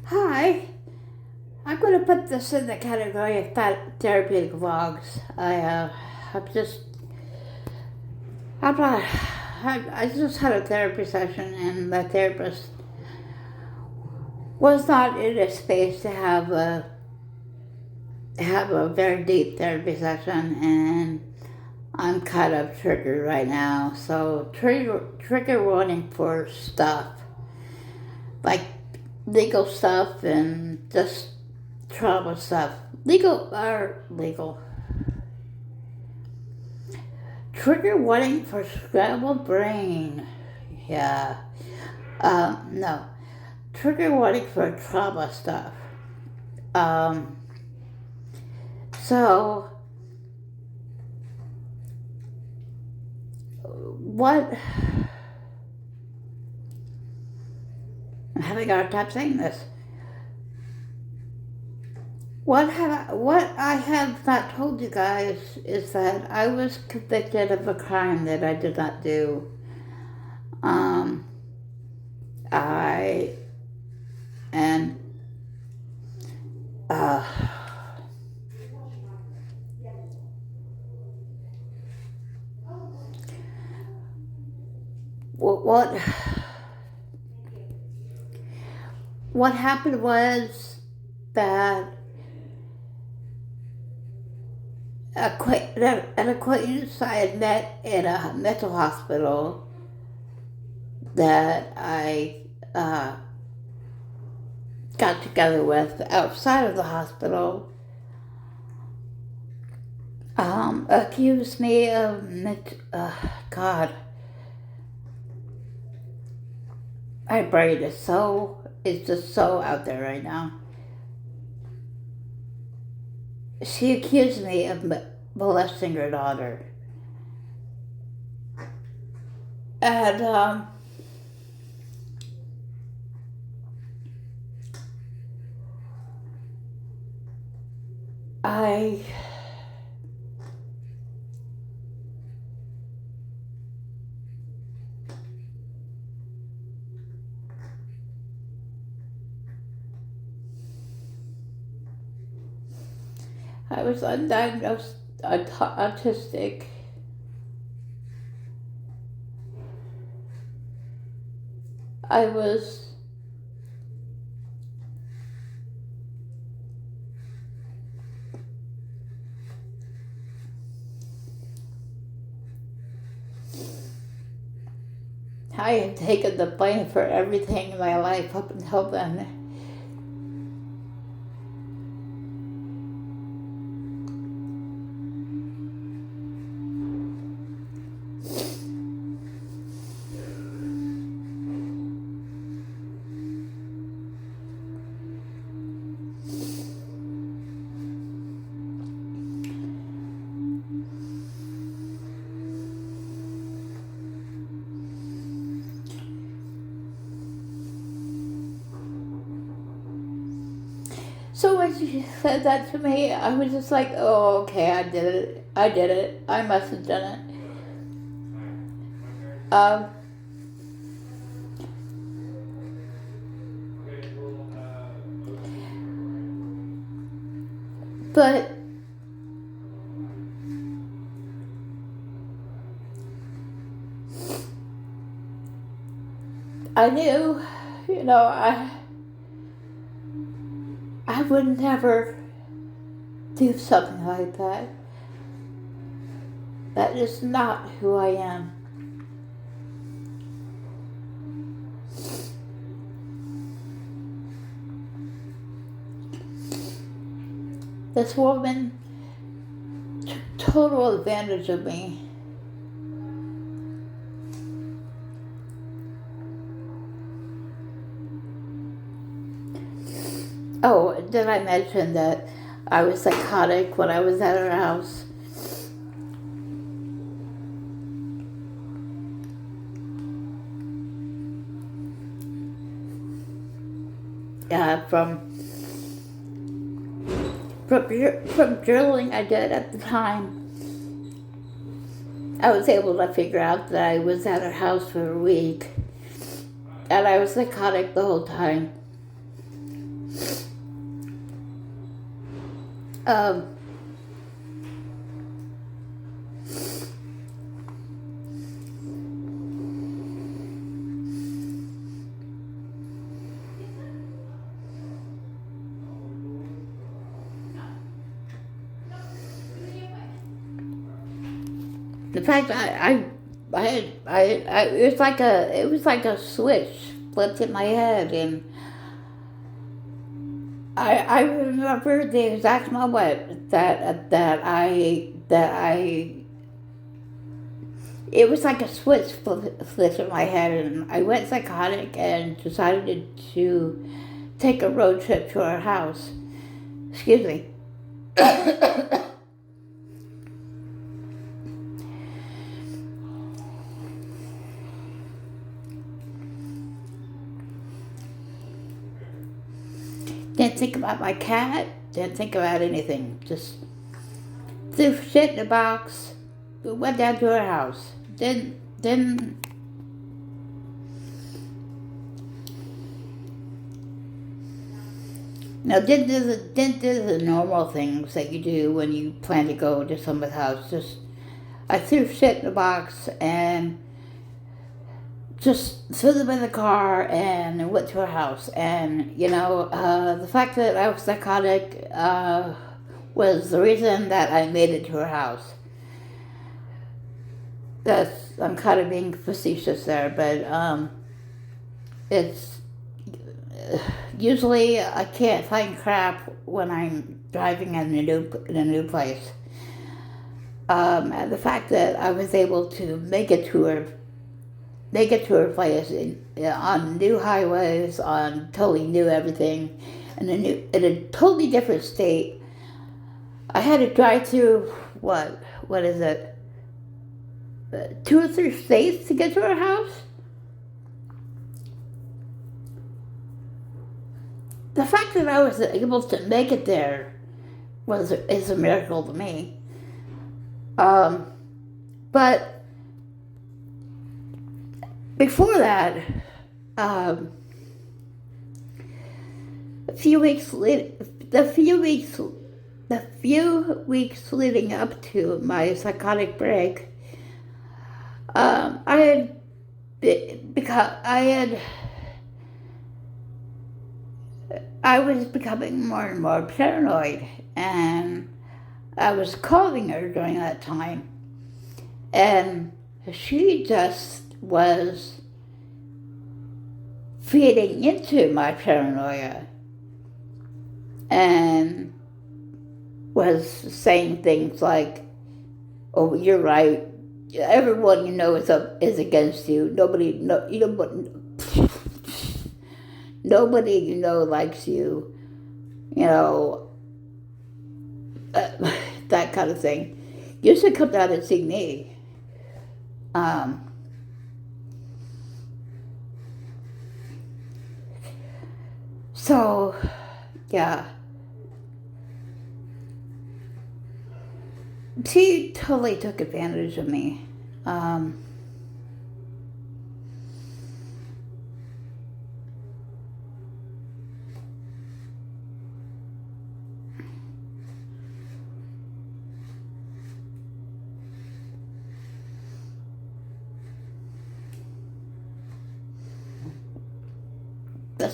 Hi, I'm going to put this in the category of therapeutic vlogs. I'm not, I just had a therapy session, and the therapist was not in a space to have a very deep therapy session, and I'm kind of triggered right now. So trigger warning for stuff like legal stuff and just trauma stuff. Legal. Trigger warning for scrambled brain. Yeah. No. Trigger warning for trauma stuff. Um, so, what? I'm having a hard time saying this. What I have not told you guys is that I was convicted of a crime that I did not do. Um, I and uh, what what happened was that an acquaintance I had met in a mental hospital that I got together with outside of the hospital accused me of God. My brain is just so out there right now. She accused me of molesting her daughter. And I was undiagnosed autistic. I was I had taken the blame for everything in my life up until then. So when she said that to me, I was just like, oh, okay, I did it. I must have done it. Um, but I knew, I would never do something like that. That is not who I am. This woman took total advantage of me. Oh, did I mention that I was psychotic when I was at her house? From drilling I did at the time, I was able to figure out that I was at her house for a week, and I was psychotic the whole time. Um, the fact it was like a switch flipped in my head, and I remember the exact moment that I it was like a switch flipped in my head, and I went psychotic and decided to take a road trip to our house. Excuse me. Didn't think about my cat, didn't think about anything. Just threw shit in a box, went down to her house. Didn't Now, didn't do the normal things that you do when you plan to go to someone's house. Just, I threw shit in a box and just threw them in the car and went to her house. And, the fact that I was psychotic was the reason that I made it to her house. I'm kind of being facetious there, but it's, usually I can't find crap when I'm driving in a new place. And the fact that I was able to make it to her place on new highways, on totally new everything, in a totally different state. I had to drive through what is it, 2 or 3 states to get to her house. The fact that I was able to make it there is a miracle to me. But before that, the few weeks leading up to my psychotic break, I was becoming more and more paranoid, and I was calling her during that time, and she just was feeding into my paranoia and was saying things like, "Oh, you're right. Everyone you know is against you. Nobody you know likes you. That kind of thing. You should come down and see me." So, yeah. She totally took advantage of me.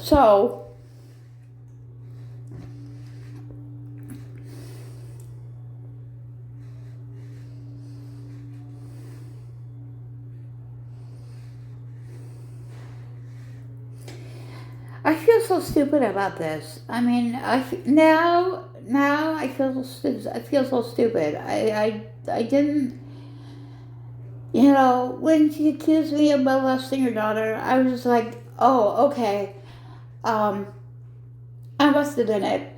So, I feel so stupid about this. I mean, now I feel so stupid. I didn't, when she accused me of molesting her daughter, I was just like, oh, okay, I must have done it.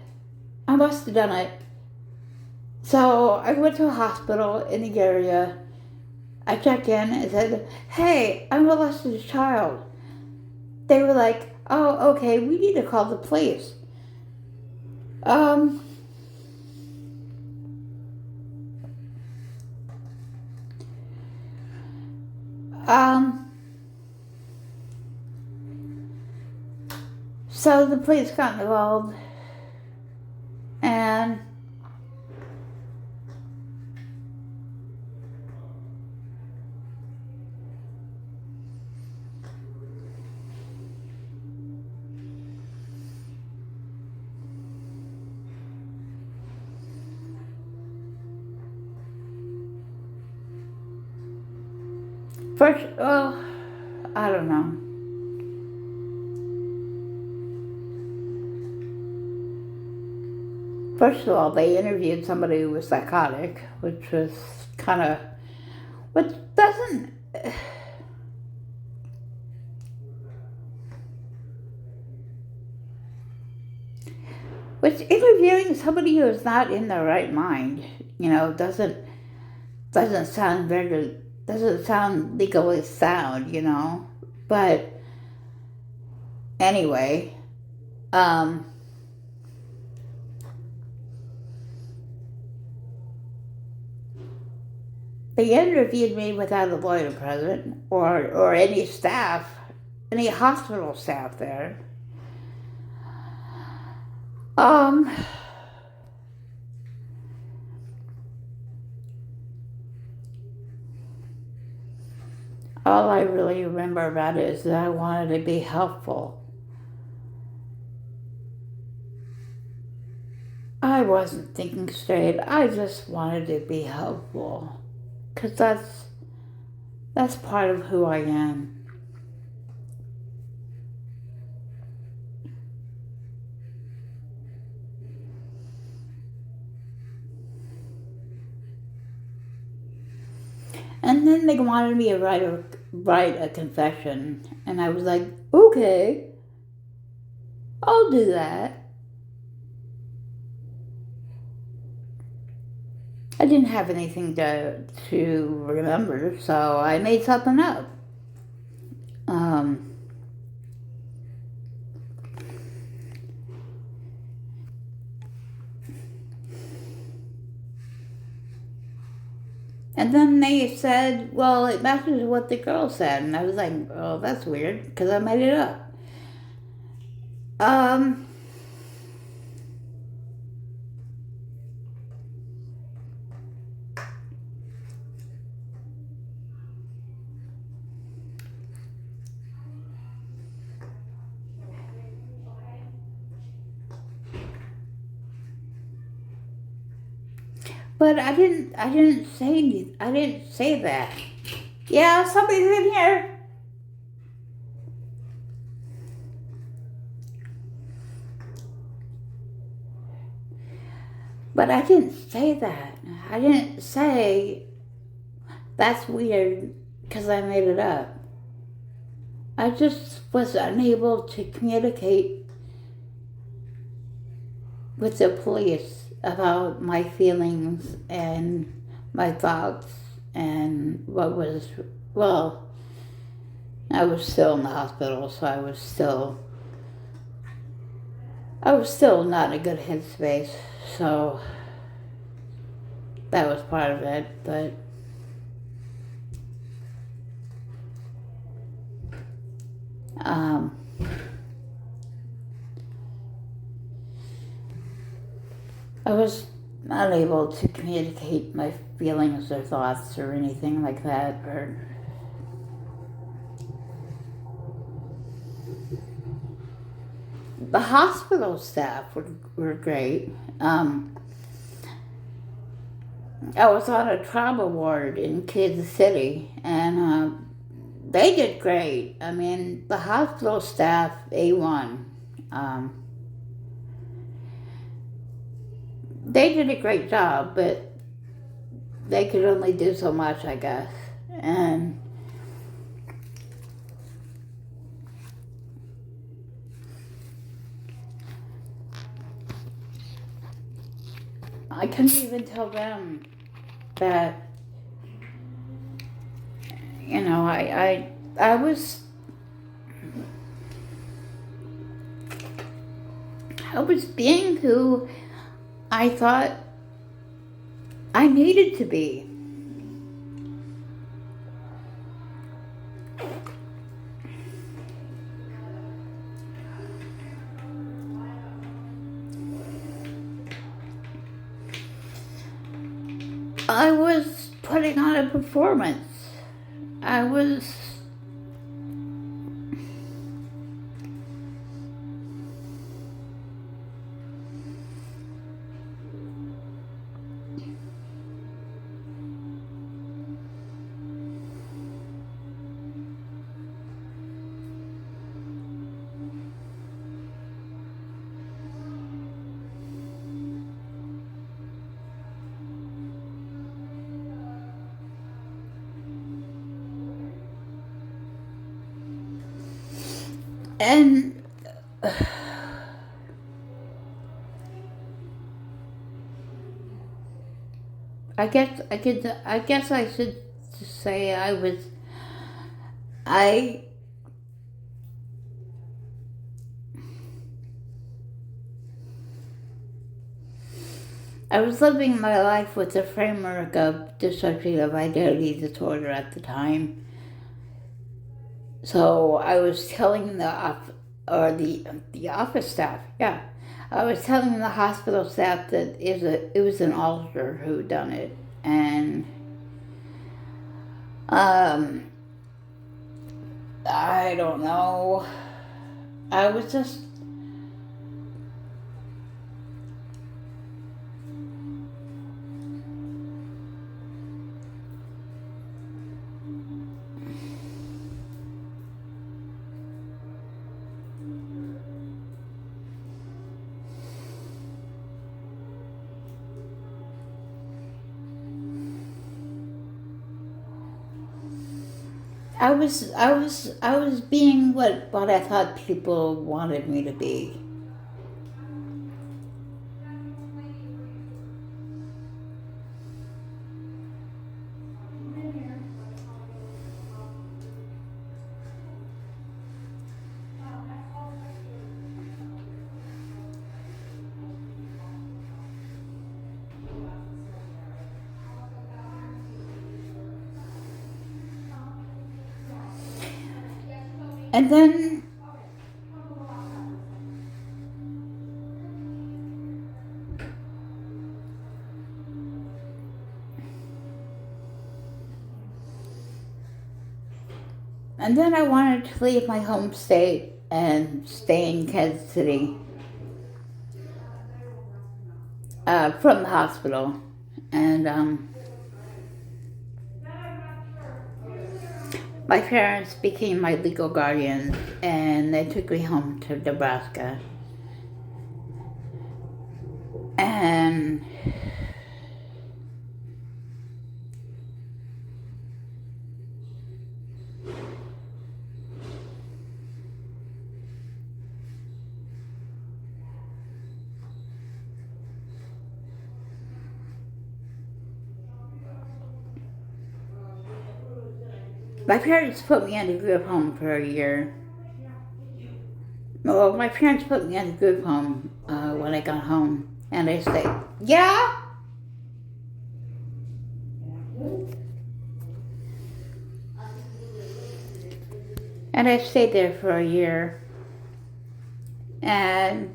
I must have done it. So I went to a hospital in the area. I checked in and said, "Hey, I molested a child." They were like, "Oh, okay, we need to call the police." Um, um, So the police got involved, and first, well, I don't know. First of all, they interviewed somebody who was psychotic, which was kind of, which doesn't, which interviewing somebody who is not in their right mind, doesn't sound doesn't sound legally sound. But anyway, they interviewed me without a lawyer present or any staff, any hospital staff there. All I really remember about it is that I wanted to be helpful. I wasn't thinking straight. I just wanted to be helpful. Because that's part of who I am. And then they wanted me to write a confession. And I was like, okay, I'll do that. I didn't have anything to remember, so I made something up. And then they said, well, it matches what the girl said. And I was like, oh, that's weird, because I made it up. But I didn't say that. Yeah, somebody's in here. But I didn't say that. I didn't say that's weird because I made it up. I just was unable to communicate with the police about my feelings and my thoughts and I was still in the hospital, so I was still not in a good headspace, so that was part of it, but I was not able to communicate my feelings or thoughts or anything like that. The hospital staff were great. I was on a trauma ward in Kansas City, and they did great. I mean, the hospital staff, A1. They did a great job, but they could only do so much, I guess. And I couldn't even tell them that, I was being who I thought I needed to be. I was putting on a performance. I was and I guess I should say I I was living my life with the framework of dissociative identity disorder at the time. So I was telling the office staff, yeah, I was telling the hospital staff that it was an alter who done it, and I don't know. I was just I was being what I thought people wanted me to be. And then I wanted to leave my home state and stay in Kansas City from the hospital. And my parents became my legal guardians, and they took me home to Nebraska. And my parents put me in a group home for a year. Well, my parents put me in a group home when I got home, and they said, "Yeah." And I stayed there for a year, and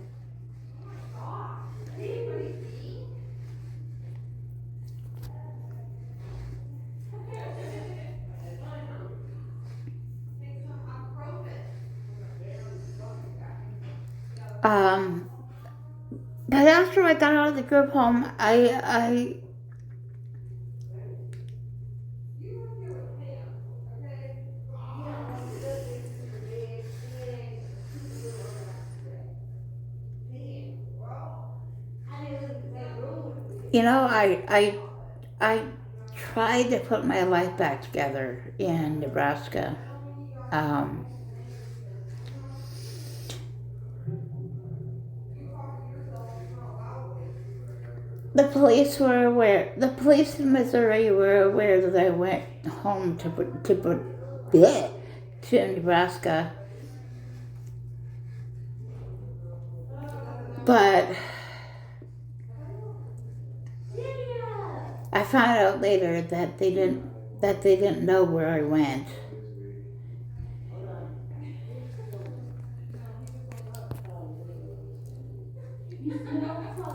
but after I got out of the group home, I you know, I tried to put my life back together in Nebraska. Um, the police were aware. The police in Missouri were aware that I went home to Nebraska, but I found out later that they didn't know where I went.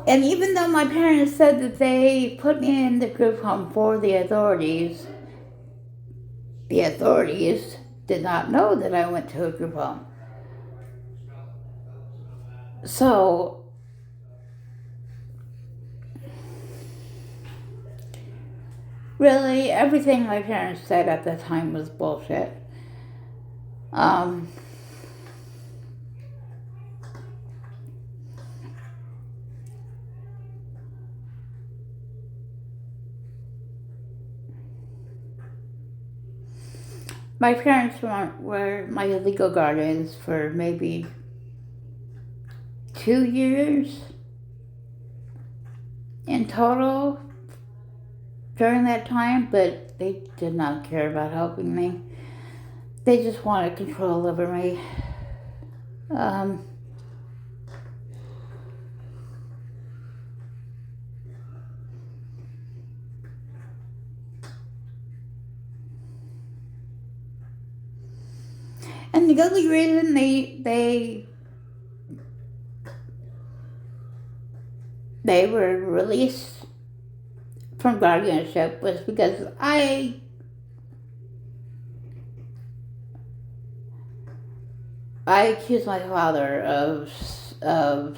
And even though my parents said that they put me in the group home for the authorities did not know that I went to a group home. So, really, everything my parents said at the time was bullshit. Um, my parents were my legal guardians for maybe 2 years in total during that time, but they did not care about helping me. They just wanted control over me. Um, and the only reason they were released from guardianship was because I accused my father of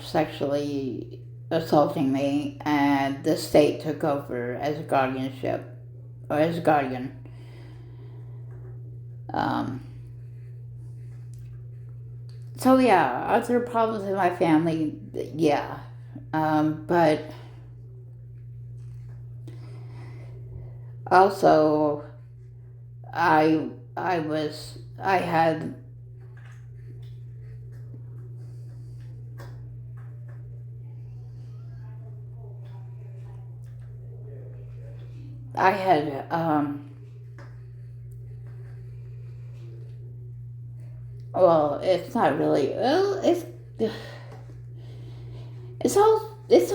sexually assaulting me, and the state took over as a guardianship or as a guardian. So yeah, are there problems in my family? Yeah, but also I had I had well, it's not really. Well, it's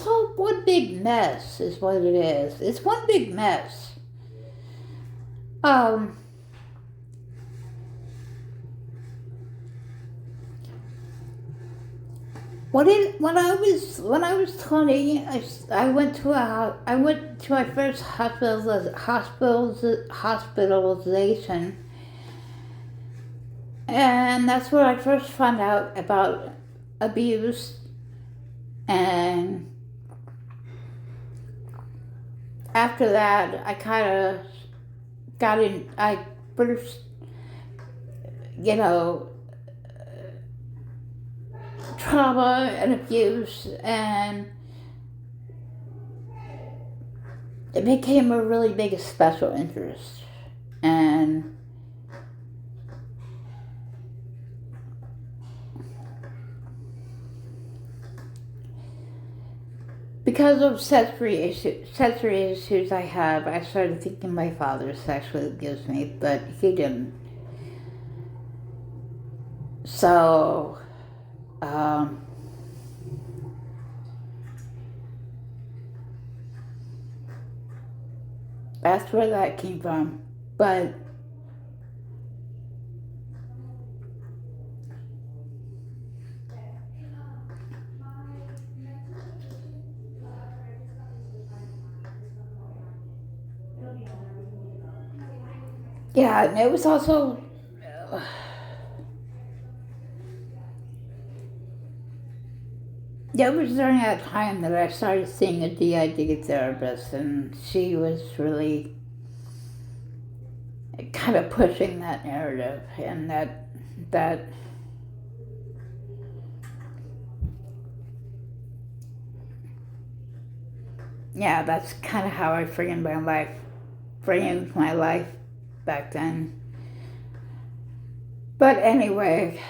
all one big mess. Is what it is. It's one big mess. Um, when I was 20, I went to my first hospitalization, and that's where I first found out about abuse. And after that, I kind of got in. I first, you know, trauma and abuse, and it became a really big special interest. And because of sensory issues I have, I started thinking my father sexually abused me, but he didn't. So, that's where that came from. But yeah, and it was also it was during that time that I started seeing a DID therapist, and she was really kind of pushing that narrative, and that yeah, that's kind of how I framed my life back then. But anyway,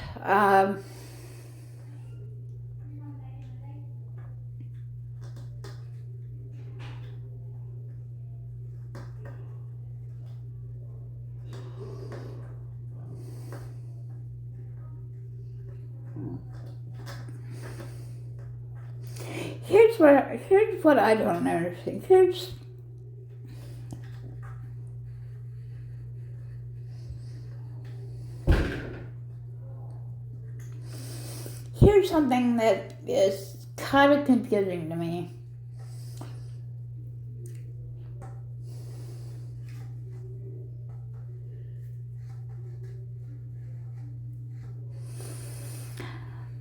here's what I don't understand. Here's something that is kind of confusing to me.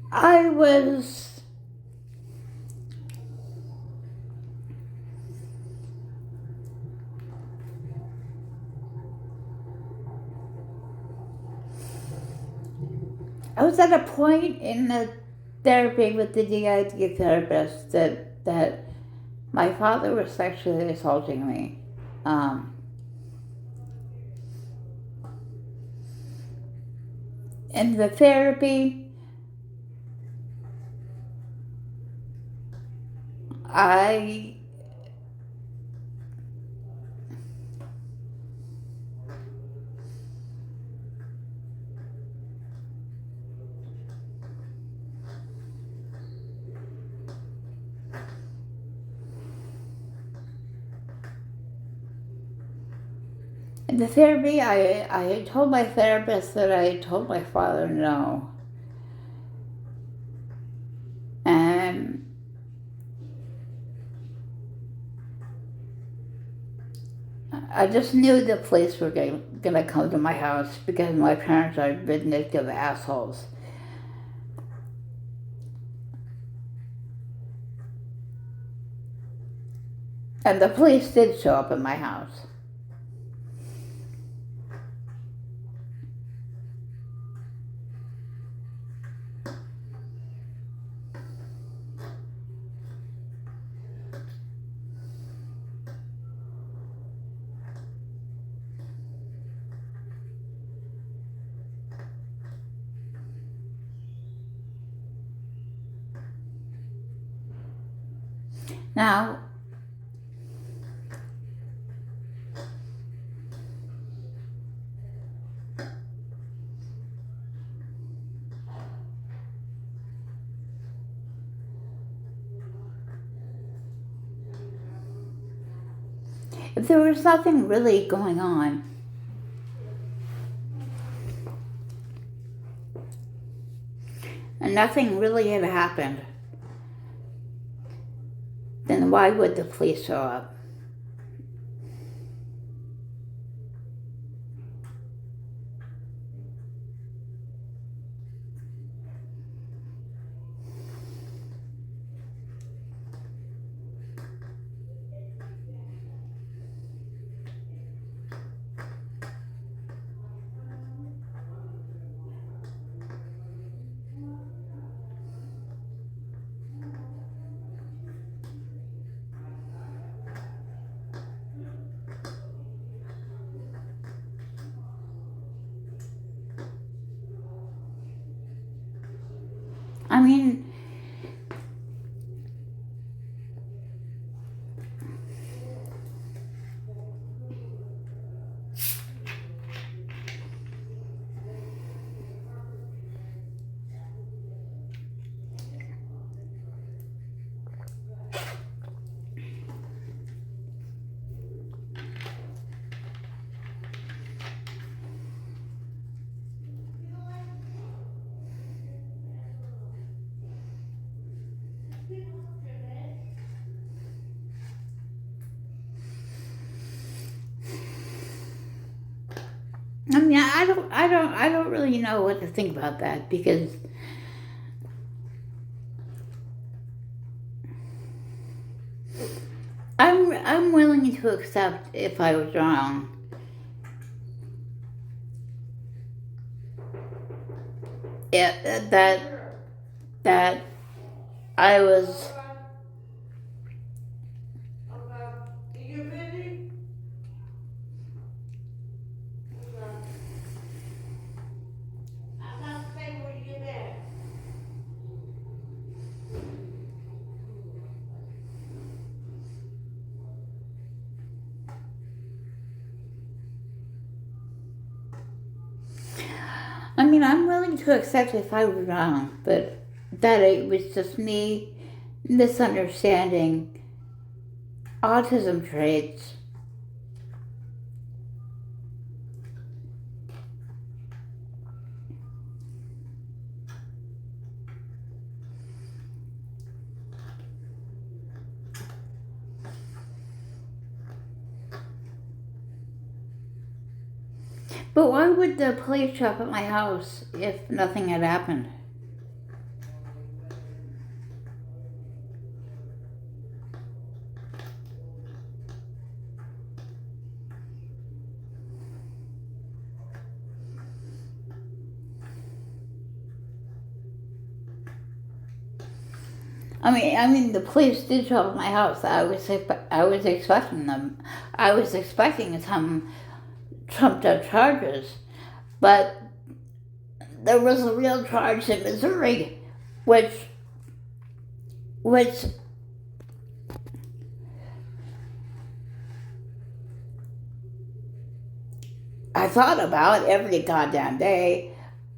I was at a point in the therapy with the DID therapist that my father was sexually assaulting me. In the therapy, I in the therapy, I had told my therapist that I had told my father no. And I just knew the police were going to come to my house because my parents are vindictive assholes. And the police did show up at my house. Now, if there was nothing really going on, and nothing really had happened, then why would the police show up? I mean, I don't really know what to think about that because I'm willing to accept if I was wrong. Yeah, that I was. I mean, I'm willing to accept if I was wrong, but that it was just me misunderstanding autism traits. But why would the police show up at my house if nothing had happened? I mean, the police did show up at my house. I was expecting them. I was expecting some trumped up charges, but there was a real charge in Missouri, which I thought about every goddamn day,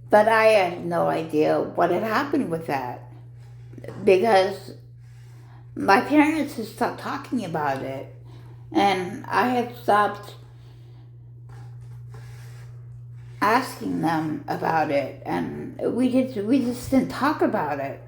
but I had no idea what had happened with that because my parents had stopped talking about it, and I had stopped asking them about it, and we just didn't talk about it.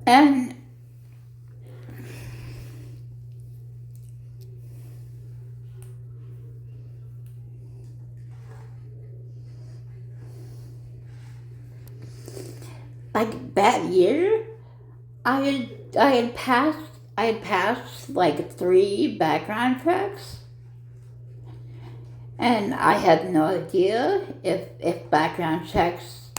And like that year, I had passed like 3 background checks, and I had no idea if background checks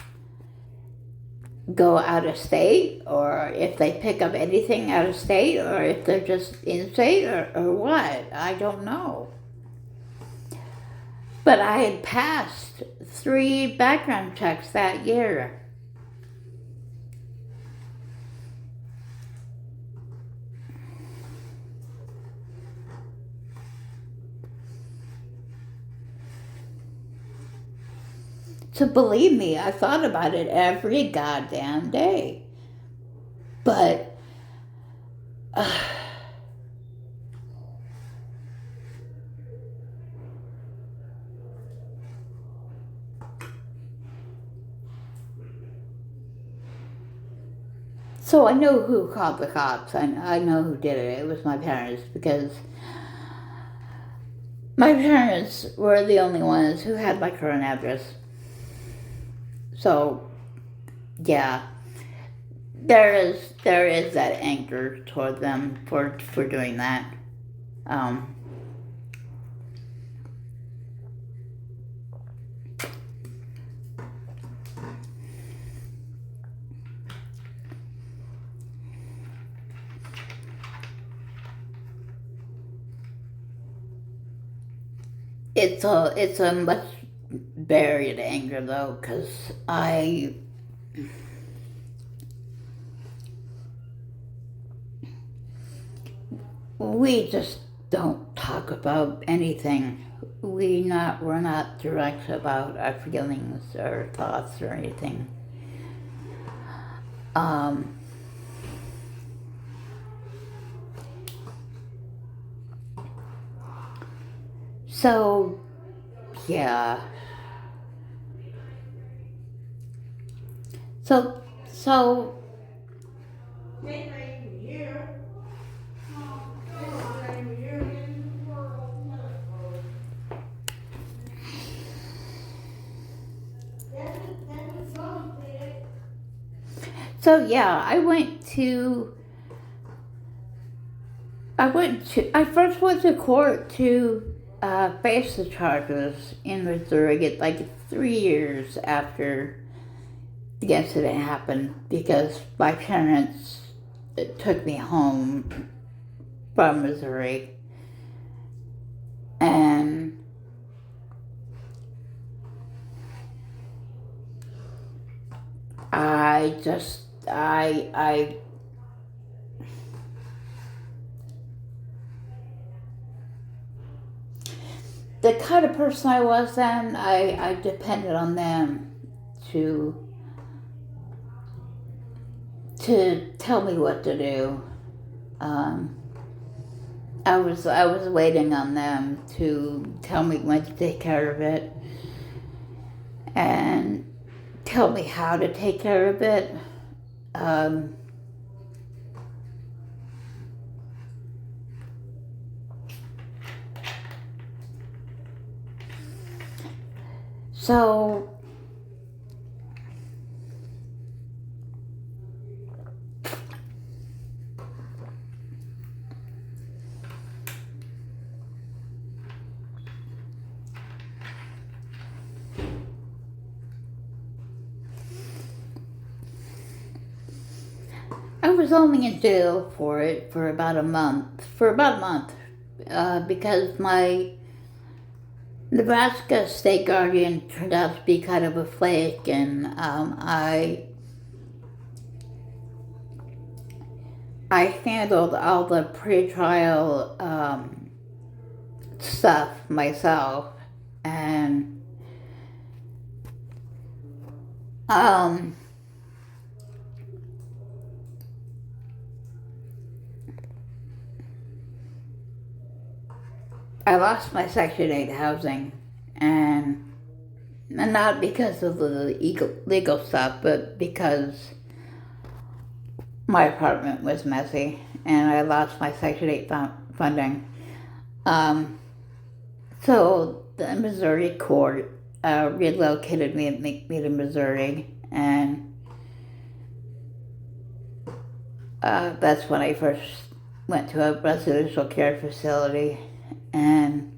go out of state, or if they pick up anything out of state, or if they're just in state, or what. I don't know. But I had passed 3 background checks that year. So believe me, I thought about it every goddamn day. But so I know who called the cops. I know who did it. It was my parents, because my parents were the only ones who had my current address. So, yeah, there is that anger toward them for doing that. It's a much buried anger though, because we just don't talk about anything. We're not direct about our feelings or thoughts or anything. So, yeah. So yeah, I first went to court to face the charges in Missouri, like 3 years after the incident happened, because my parents took me home from Missouri, and the kind of person I was then, I depended on them to tell me what to do. I was waiting on them to tell me when to take care of it and tell me how to take care of it. Um, so I was only in jail for it for about a month. Because my Nebraska state guardian turned out to be kind of a flake, and I handled all the pretrial stuff myself, and I lost my Section 8 housing, and not because of the legal stuff, but because my apartment was messy, and I lost my Section 8 funding. So the Missouri court relocated me to Missouri, and that's when I first went to a residential care facility, and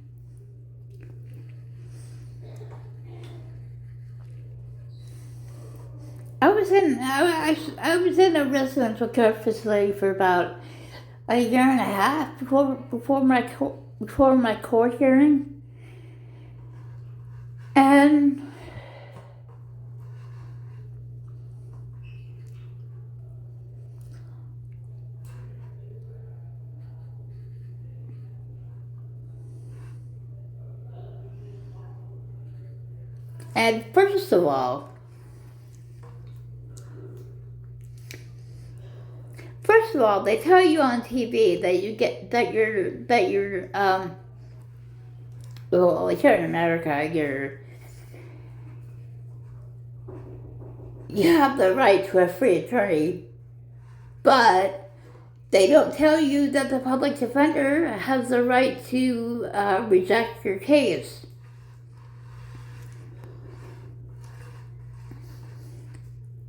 I was in a residential care facility for about a year and a half before my court hearing, and first of all, they tell you on TV that well, here in America, you have the right to a free attorney, but they don't tell you that the public defender has the right to reject your case.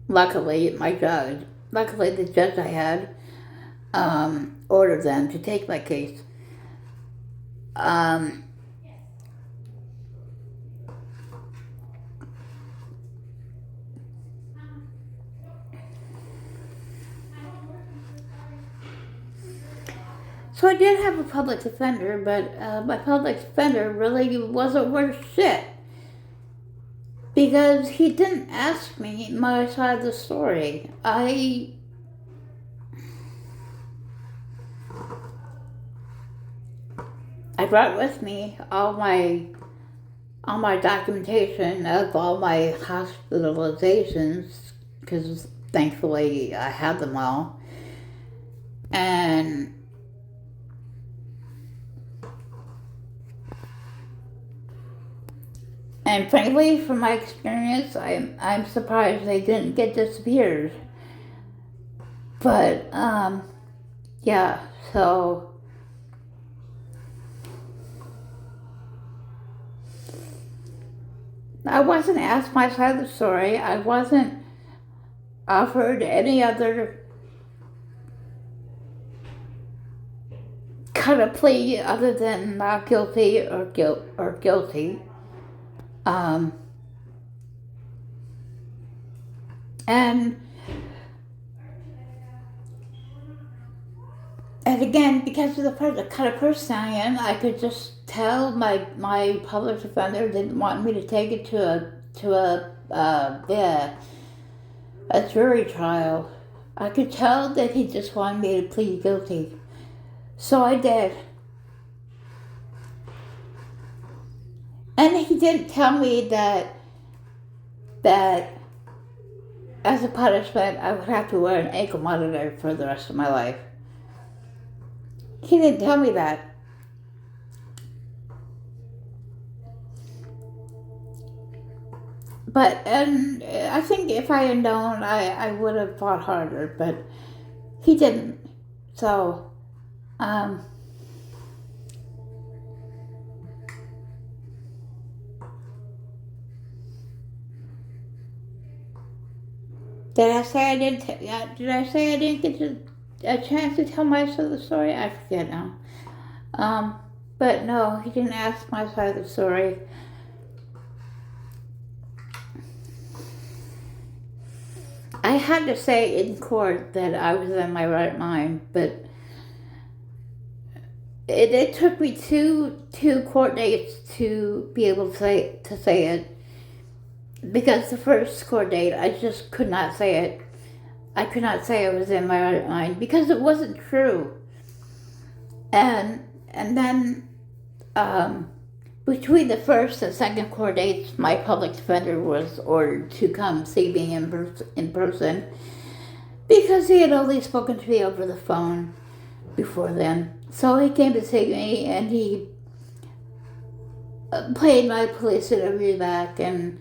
Luckily, the judge I had ordered them to take my case. So I did have a public defender, but my public defender really wasn't worth shit, because he didn't ask me my side of the story. I brought with me all my documentation of all my hospitalizations, because thankfully I had them all, and frankly, from my experience, I'm surprised they didn't get disappeared. But yeah, so I wasn't asked my side of the story. I wasn't offered any other kind of plea other than not guilty or guilty. And again, because of the kind of person I am, I could just tell my public defender didn't want me to take it to a jury trial. I could tell that he just wanted me to plead guilty, so I did. And he didn't tell me that as a punishment I would have to wear an ankle monitor for the rest of my life. He didn't tell me that. But, and I think if I had known, I would have fought harder, but he didn't. So, um, did I say I didn't? Did I say I didn't get a chance to tell my side of the story? I forget now. But no, he didn't ask my side of the story. I had to say in court that I was in my right mind, but it took me two court dates to be able to say it, because the first court date I just could not say it. I could not say I was in my right mind because it wasn't true. And then between the first and second court dates, my public defender was ordered to come see me in person because he had only spoken to me over the phone before then. So he came to see me, and he played my police interview back, and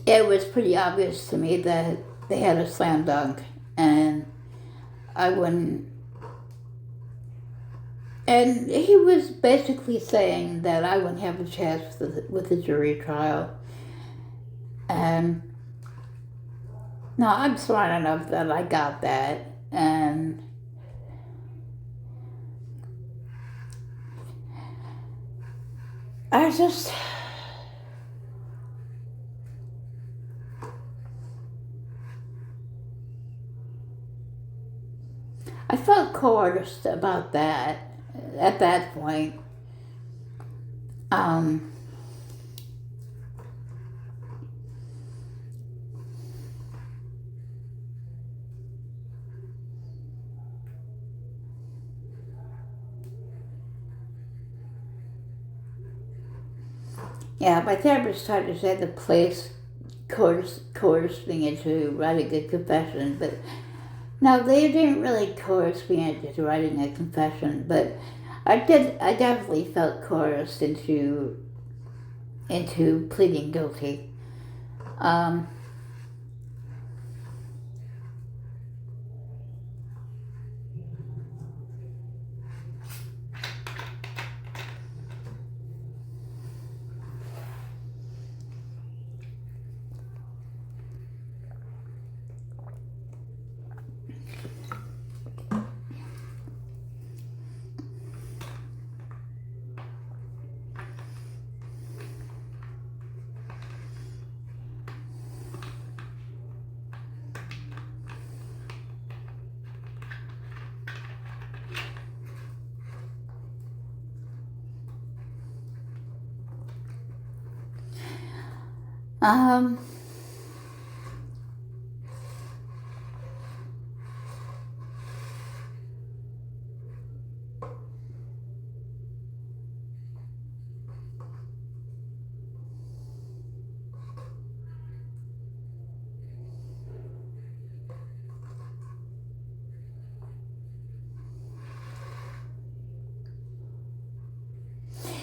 it was pretty obvious to me that they had a slam dunk, and I wouldn't. And he was basically saying that I wouldn't have a chance with the jury trial. And no, I'm smart enough that I got that, and I just, I felt coerced about that at that point. Yeah, my therapist tried to say the police coerced me into writing a confession, but no, they didn't really coerce me into writing a confession, but I definitely felt coerced into pleading guilty. Um, um,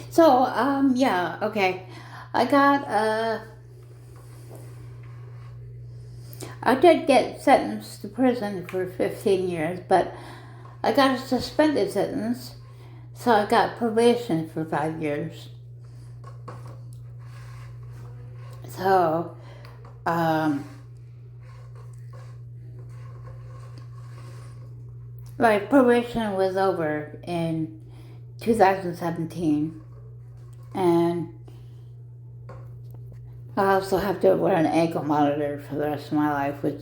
so, yeah, okay. I got, I did get sentenced to prison for 15 years, but I got a suspended sentence, so I got probation for 5 years. So, my probation was over in 2017, and I also have to wear an ankle monitor for the rest of my life, which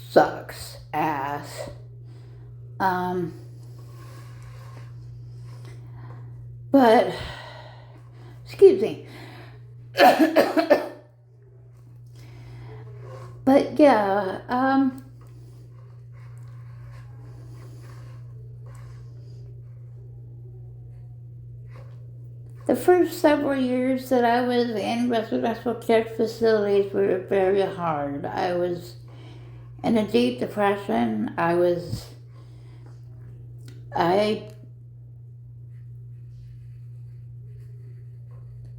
sucks ass. But, excuse me. But yeah, the first several years that I was in residential care facilities were very hard. I was in a deep depression. I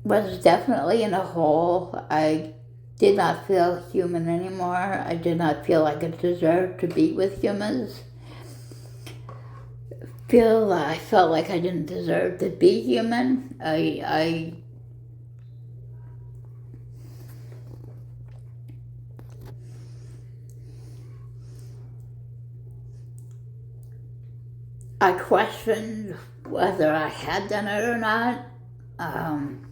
was definitely in a hole. I did not feel human anymore. I did not feel like I deserved to be with humans. I felt like I didn't deserve to be human. I questioned whether I had done it or not. Um,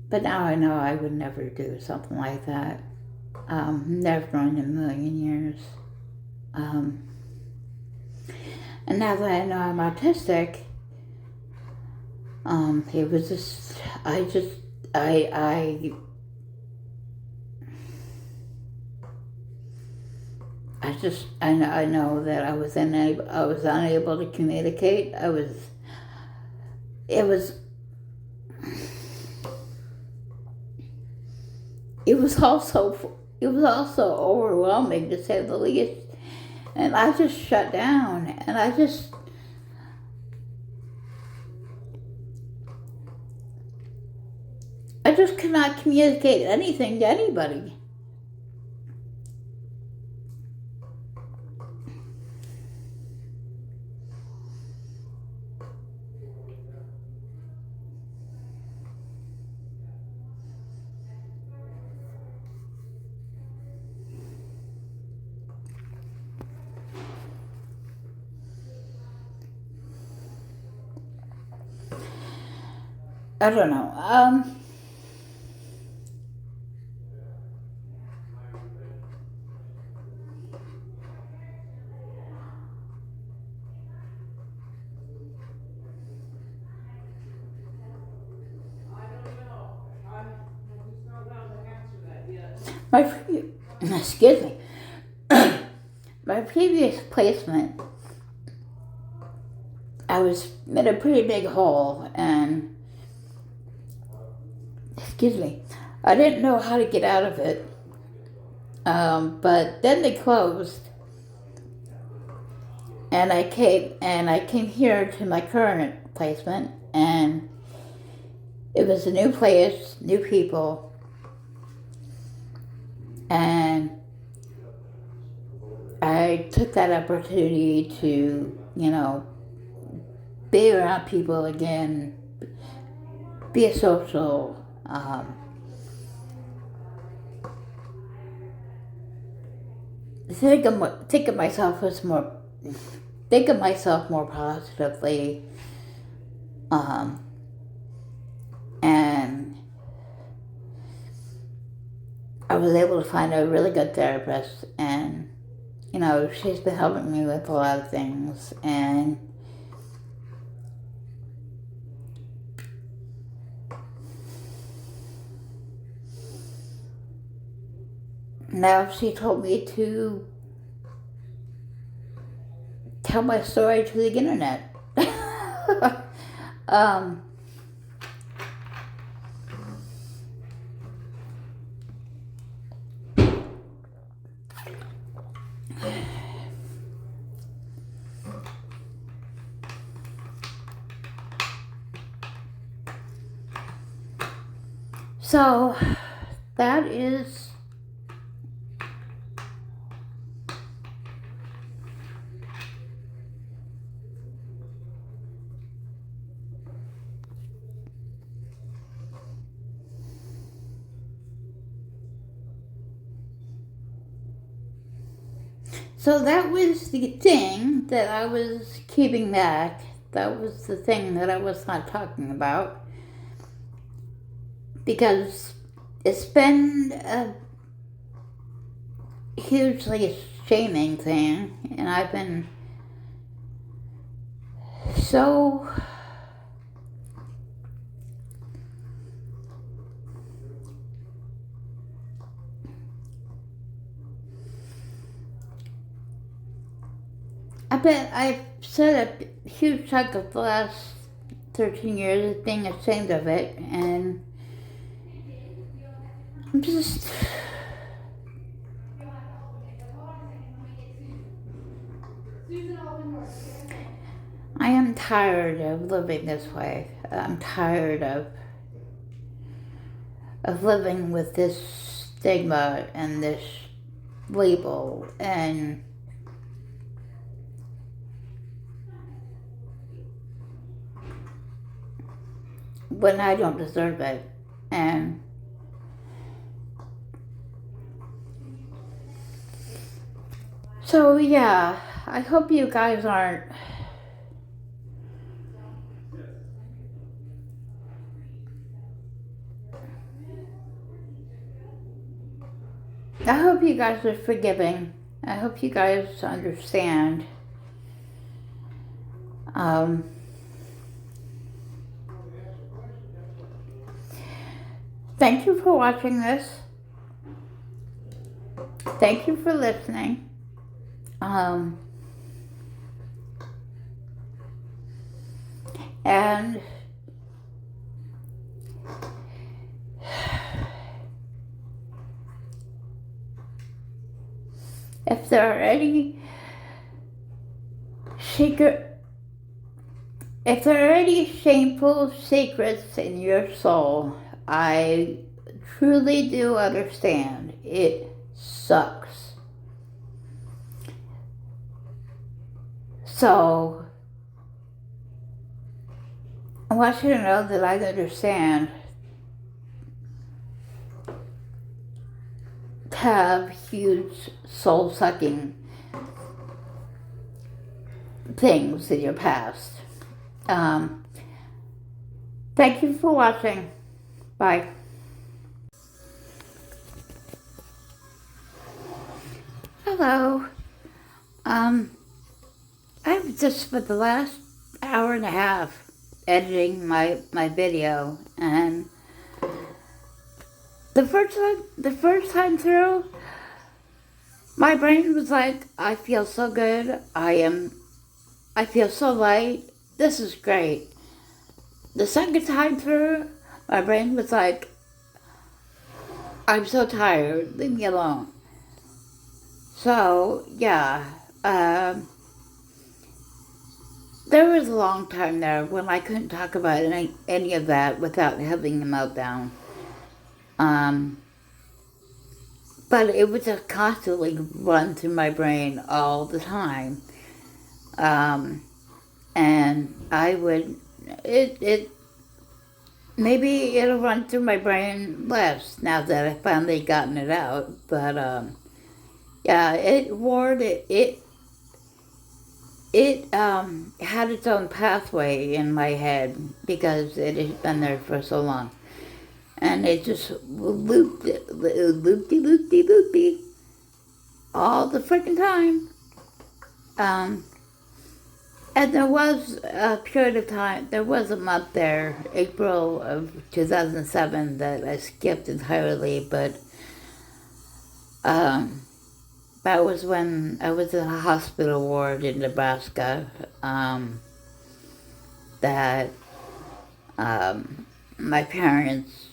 but now I know I would never do something like that. Never in a million years. Um, and now that I know I'm autistic, it was just, I know that I was unable to communicate. It was, it was also overwhelming to say the least. And I just shut down, and I just could not communicate anything to anybody. I don't know. My excuse me. My previous placement, I was in a pretty big hole, and excuse me, I didn't know how to get out of it. But then they closed, and I came here to my current placement, and it was a new place, new people, and I took that opportunity to, be around people again, be a social. Think of myself as more, think of myself more positively, and I was able to find a really good therapist, and she's been helping me with a lot of things, and now she told me to tell my story to the internet. um, so that is so that was the thing that I was keeping back. That was the thing that I was not talking about, because it's been a hugely shaming thing, and I've been so I bet I've said a huge chunk of the last 13 years of being ashamed of it, and I'm just, I am tired of living this way. I'm tired of living with this stigma and this label, and when I don't deserve it. And so, yeah, I hope you guys aren't I hope you guys are forgiving. I hope you guys understand. Thank you for watching this. Thank you for listening. And if there are any shameful secrets in your soul, I truly do understand. It sucks. So, I want you to know that I understand. Have huge soul-sucking things in your past. Thank you for watching. Bye. Hello. I've just spent the last hour and a half editing my video, and the first time through, my brain was like, I feel so good. I feel so light. This is great. The second time through, my brain was like, I'm so tired. Leave me alone. So, yeah. There was a long time there when I couldn't talk about any of that without having a meltdown. But it would just constantly run through my brain all the time. And I would, maybe it'll run through my brain less now that I've finally gotten it out. But, yeah, it had its own pathway in my head because it had been there for so long. And it just loopy, all the freaking time. And there was a period of time, there was a month there, April of 2007, that I skipped entirely, but that was when I was in a hospital ward in Nebraska, that my parents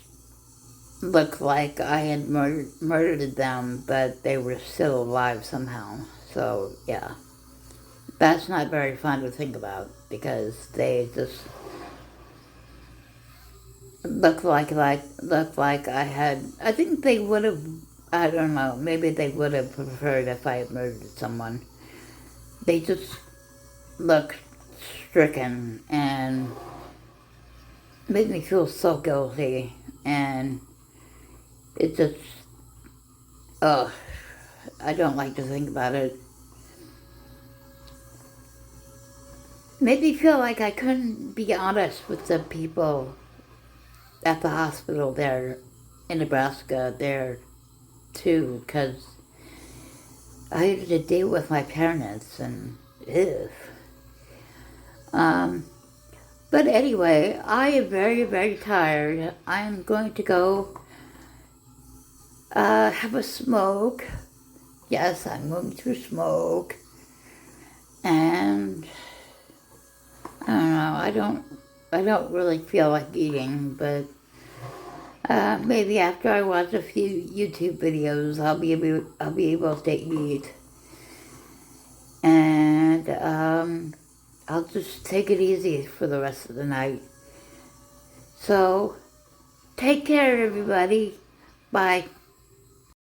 looked like I had murdered them, but they were still alive somehow. So, yeah. That's not very fun to think about, because they just looked like I had, I think they would have, I don't know, maybe they would have preferred if I had murdered someone. They just looked stricken and made me feel so guilty, and it just, I don't like to think about it. Made me feel like I couldn't be honest with the people at the hospital there in Nebraska there too, because I had to deal with my parents, and ew. But anyway, I am very, very tired. I'm going to go have a smoke. Yes, I'm going to smoke. And I don't know, I don't really feel like eating, but maybe after I watch a few YouTube videos, I'll be able to eat. And I'll just take it easy for the rest of the night. So, take care, everybody. Bye.